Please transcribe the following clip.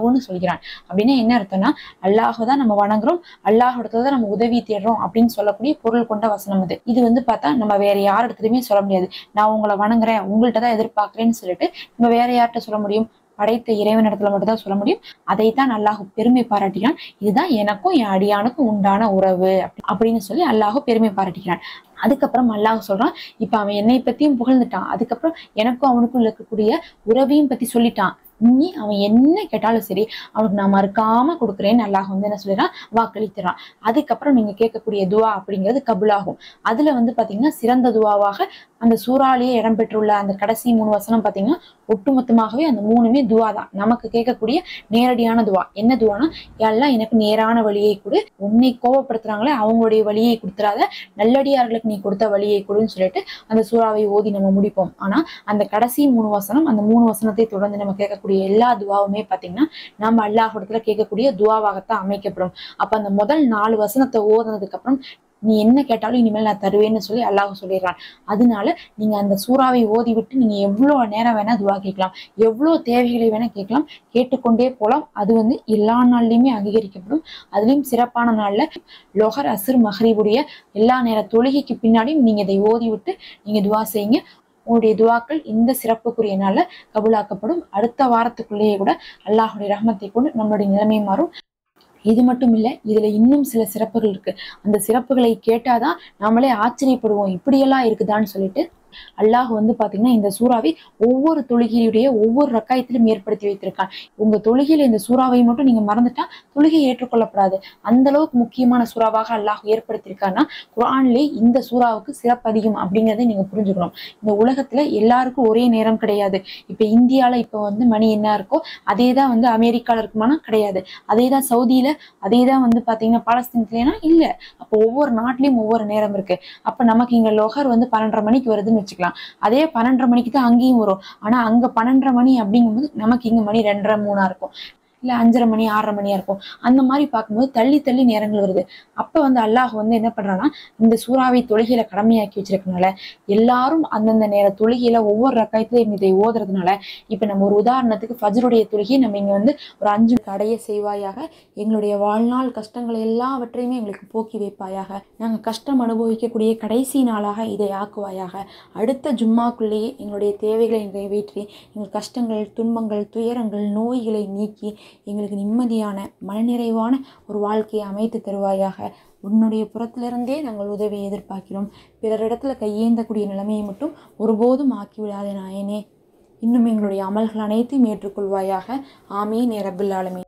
ஒன்னு சொல்கிறான். அப்படின்னா என்ன அர்த்தம்னா அல்லாஹ் தான் நம்ம வணங்குறோம், அல்லாஹ் இடத்துல தான் நம்ம உதவி தேடுறோம் அப்படின்னு சொல்லக்கூடிய பொருள் கொண்ட வசனம் இது. இது வந்து பார்த்தா நம்ம வேற யார் இடத்துலயுமே சொல்ல முடியாது. நான் உங்களை வணங்குறேன், உங்கள்கிட்ட தான் எதிர்பார்க்கிறேன்னு சொல்லிட்டு நம்ம வேற யார்கிட்ட சொல்ல முடியும்? படைத்த இறைவன் இடத்துல மட்டும் தான் சொல்ல முடியும். அதைத்தான் அல்லாஹ் பெருமை பாராட்டுகிறான். இதுதான் எனக்கும் என் அடியானுக்கும் உண்டான உறவு அப்படின்னு சொல்லி அல்லாஹ் பெருமை பாராட்டுகிறான். அதுக்கப்புறம் அல்லாஹ் சொல்றான், இப்ப அவன் என்னை பத்தியும் புகழ்ந்துட்டான், அதுக்கப்புறம் எனக்கும் அவனுக்கும் இருக்கக்கூடிய உறவையும் பத்தி சொல்லிட்டான். இனி அவன் என்ன கேட்டாலும் சரி அவனுக்கு நான் மறுக்காம கொடுக்குறேன்னு அல்லாஹ் வந்து என்ன சொல்லிடுறான், வாக்களித்துறான். அதுக்கப்புறம் நீங்க கேட்கக்கூடிய துவா அப்படிங்கிறது கபுலாகும். அதுல வந்து பாத்தீங்கன்னா சிறந்த துவாவாக அந்த சூறாலேயே இடம்பெற்றுள்ள அந்த கடைசி 3 வசனம் பாத்தீங்கன்னா ஒட்டுமொத்தமாகவே அந்த 3மே துவா தான். நமக்கு கேட்கக்கூடிய நேரடியான துவா. என்ன துவானா, எல்லாம் எனக்கு நேரான வழியை கொடு, உன்னை கோபப்படுத்துறாங்களே அவங்களுடைய வழியை கொடுத்துறாத, நல்லடியார்களுக்கு நீ கொடுத்த வழியை கொடுன்னு சொல்லிட்டு அந்த சூறாவை ஓதி நம்ம முடிப்போம். ஆனா அந்த கடைசி 3 வசனம், அந்த 3 வசனத்தை தொடர்ந்து நம்ம கேட்கக்கூடிய எல்லா துவாவுமே பாத்தீங்கன்னா நம்ம அல்லாஹ் இடத்துல கேட்கக்கூடிய துவாவாகத்தான் அமைக்கப்படும். அப்ப அந்த முதல் 4 வசனத்தை ஓதுனதுக்கு அப்புறம் நீ என்ன கேட்டாலும் இனிமேல் நான் தருவேன்னு சொல்லி அல்லாஹ் சொல்லிடுறான். அதனால நீங்க அந்த சூறாவை ஓதி விட்டு நீங்க எவ்வளவு நேரம் வேணா துவா கேட்கலாம், எவ்வளவு தேவைகளை வேணா கேட்கலாம், கேட்டுக்கொண்டே போலாம். அது வந்து எல்லா நாள்லயுமே அங்கீகரிக்கப்படும். அதுலயும் சிறப்பான நாள்ல லொஹர், அஸ்ர், மஹ்ரிபுடைய எல்லா நேர தொழுகைக்கு பின்னாடியும் நீங்க இதை ஓதி விட்டு நீங்க துவா செய்யுங்க. உங்களுடைய துவாக்கள் இந்த சிறப்புக்குரிய நாள்ல கபூலாக்கப்படும். அடுத்த வாரத்துக்குள்ளேயே கூட அல்லாஹுடைய ரஹ்மத்தை கொண்டு நம்மளுடைய நிலைமை மாறும். இது மட்டும் இல்ல, இதுல இன்னும் சில சிறப்புகள் இருக்கு. அந்த சிறப்புகளை கேட்டாதான் நம்மளே ஆச்சரியப்படுவோம், இப்படியெல்லாம் இருக்குதான்னு சொல்லிட்டு. அல்லாஹ் வந்து பாத்தீங்கன்னா இந்த சூறாவை ஒவ்வொரு தொழுகையுடைய ஒவ்வொரு ரக்காயத்திலும் ஏற்படுத்தி வைத்திருக்கான். உங்க தொழுகையில இந்த சூறாவை மட்டும் நீங்க மறந்துட்டா தொழுகை ஏற்றுக்கொள்ளப்படாது. அந்த அளவுக்கு முக்கியமான சூறாவாக அல்லாஹ் ஏற்படுத்தியிருக்கான்னா குர்ஆன்லயே இந்த சூறாவுக்கு சிறப்பு அதிகம் அப்படிங்கறத நீங்க புரிஞ்சுக்கணும். இந்த உலகத்துல எல்லாருக்கும் ஒரே நேரம் கிடையாது. இப்ப இந்தியால இப்ப வந்து மணி என்ன இருக்கோ அதேதான் வந்து அமெரிக்கால இருக்குமானா கிடையாது, அதேதான் சவுதியில, அதேதான் வந்து பாத்தீங்கன்னா பாலஸ்தீனத்துலனா இல்ல. அப்போ ஒவ்வொரு நாட்டிலயும் ஒவ்வொரு நேரம் இருக்கு. அப்ப நமக்கு இங்க லொஹர் வந்து 12:30 மணிக்கு வருதுன்னு வச்சுக்கலாம். அதே 12:30 மணிக்கு தான் அங்கேயும் வரும். ஆனா அங்க 12:30 மணி அப்படிங்கும்போது நமக்கு இங்க மணி 2:30 3 இருக்கும், இல்ல 5:30 மணி 6:30 மணியா இருக்கும். அந்த மாதிரி பார்க்கும்போது தள்ளி தள்ளி நேரங்கள் வருது. அப்ப வந்து அல்லாஹ் வந்து என்ன பண்றான்னா இந்த சூறாவை தொழுகையில கடமையாக்கி வச்சிருக்கனால எல்லாரும் அந்தந்த நேர தொழுகையில ஒவ்வொரு ரக்காயத்திலையும் இதை ஓதுறதுனால இப்ப நம்ம ஒரு உதாரணத்துக்கு ஃபஜ்ருடைய தொழுகை நம்ம இங்க வந்து ஒரு 5 அடைய செய்வாயாக, எங்களுடைய வாழ்நாள் கஷ்டங்கள் எல்லாவற்றையுமே எங்களுக்கு போக்கி வைப்பாயாக, நாங்க கஷ்டம் அனுபவிக்கக்கூடிய கடைசி நாளாக இதை ஆக்குவாயாக, அடுத்த ஜும்மாக்குள்ளேயே எங்களுடைய தேவைகளை நிறைவேற்றி எங்கள் கஷ்டங்கள், துன்பங்கள், துயரங்கள், நோய்களை நீக்கி எங்களுக்கு நிம்மதியான மனநிறைவான ஒரு வாழ்க்கையை அமைத்து தருவாயாக. உன்னுடைய புறத்திலிருந்தே நாங்கள் உதவியை எதிர்பார்க்கிறோம். பிறரிடத்துல கையேந்தக்கூடிய நிலைமையை மட்டும் ஒருபோதும் ஆக்கிவிடாதே நாயனே. இன்னும் எங்களுடைய அமல்கள் அனைத்தையும் ஏற்றுக்கொள்வாயாக. ஆமீன் யா ரப்பல் ஆலமீன்.